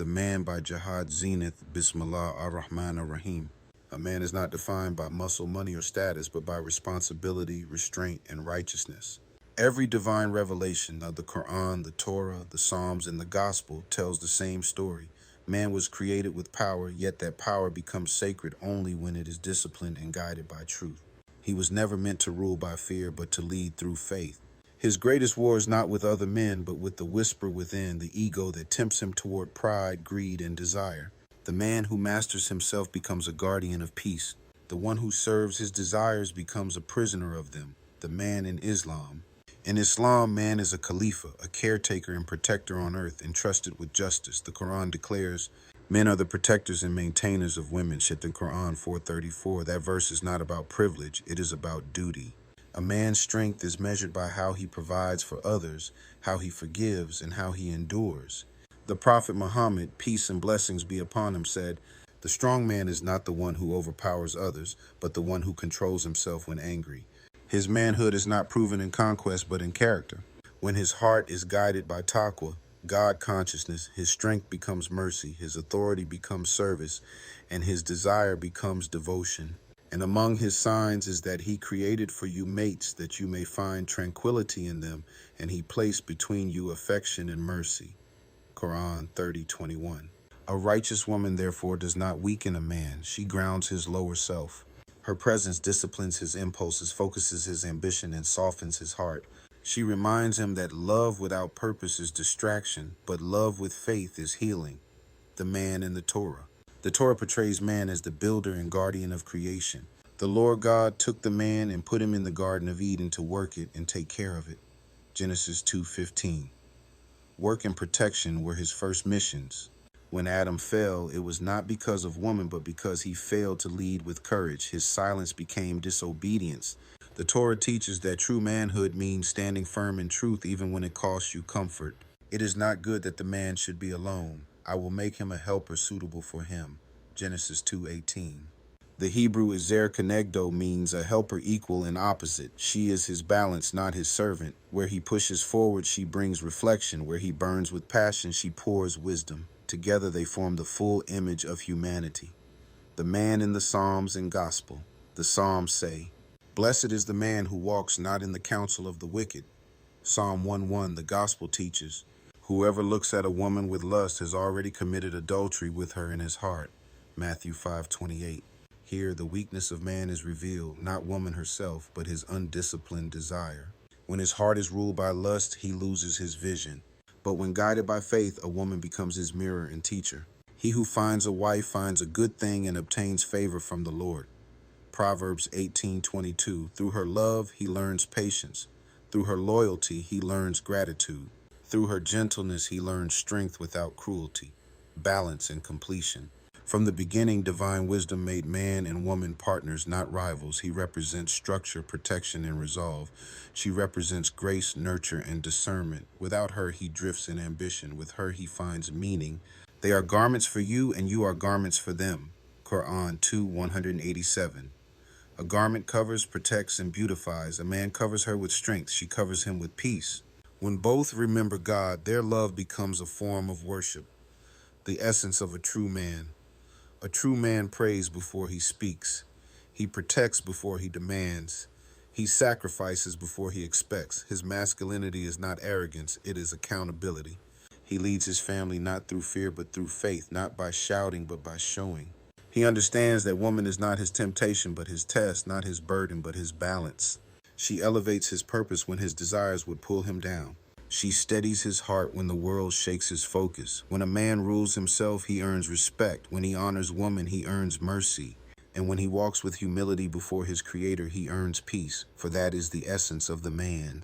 The Man by Jihad Zenith, Bismillah ar-Rahman ar-Rahim. A man is not defined by muscle, money, or status, but by responsibility, restraint, and righteousness. Every divine revelation of the Quran, the Torah, the Psalms, and the Gospel tells the same story. Man was created with power, yet that power becomes sacred only when it is disciplined and guided by truth. He was never meant to rule by fear, but to lead through faith. His greatest war is not with other men, but with the whisper within, the ego that tempts him toward pride, greed, and desire. The man who masters himself becomes a guardian of peace. The one who serves his desires becomes a prisoner of them. The man in Islam. In Islam, man is a khalifa, a caretaker and protector on earth, entrusted with justice. The Quran declares, men are the protectors and maintainers of women. Shit, the Quran 4:34. That verse is not about privilege, it is about duty. A man's strength is measured by how he provides for others, how he forgives, and how he endures. The Prophet Muhammad, peace and blessings be upon him, said, the strong man is not the one who overpowers others, but the one who controls himself when angry. His manhood is not proven in conquest, but in character. When his heart is guided by taqwa, God consciousness, his strength becomes mercy, his authority becomes service, and his desire becomes devotion. And among his signs is that he created for you mates that you may find tranquility in them, and he placed between you affection and mercy. Quran 30:21. A righteous woman, therefore, does not weaken a man. She grounds his lower self. Her presence disciplines his impulses, focuses his ambition, and softens his heart. She reminds him that love without purpose is distraction, but love with faith is healing. The man in the Torah. The Torah portrays man as the builder and guardian of creation. The Lord God took the man and put him in the Garden of Eden to work it and take care of it. Genesis 2:15. Work and protection were his first missions. When Adam fell, it was not because of woman, but because he failed to lead with courage. His silence became disobedience. The Torah teaches that true manhood means standing firm in truth even when it costs you comfort. It is not good that the man should be alone. I will make him a helper suitable for him. Genesis 2:18. The Hebrew Ezer Kenegdo means a helper equal and opposite. She is his balance, not his servant. Where he pushes forward, she brings reflection. Where he burns with passion, she pours wisdom. Together they form the full image of humanity. The man in the Psalms and Gospel. The Psalms say, blessed is the man who walks not in the counsel of the wicked. Psalm 1:1, the Gospel teaches, whoever looks at a woman with lust has already committed adultery with her in his heart. Matthew 5:28. Here, the weakness of man is revealed, not woman herself, but his undisciplined desire. When his heart is ruled by lust, he loses his vision. But when guided by faith, a woman becomes his mirror and teacher. He who finds a wife finds a good thing and obtains favor from the Lord. Proverbs 18:22. Through her love, he learns patience. Through her loyalty, he learns gratitude. Through her gentleness, he learns strength without cruelty, balance and completion. From the beginning, divine wisdom made man and woman partners, not rivals. He represents structure, protection, and resolve. She represents grace, nurture, and discernment. Without her, he drifts in ambition. With her, he finds meaning. They are garments for you, and you are garments for them. Quran 2:187. A garment covers, protects, and beautifies. A man covers her with strength. She covers him with peace. When both remember God, their love becomes a form of worship. The essence of a true man. A true man prays before he speaks. He protects before he demands. He sacrifices before he expects. His masculinity is not arrogance, it is accountability. He leads his family not through fear but through faith, not by shouting but by showing. He understands that woman is not his temptation but his test, not his burden but his balance. She elevates his purpose when his desires would pull him down. She steadies his heart when the world shakes his focus. When a man rules himself, he earns respect. When he honors woman, he earns mercy. And when he walks with humility before his creator, he earns peace, for that is the essence of the man.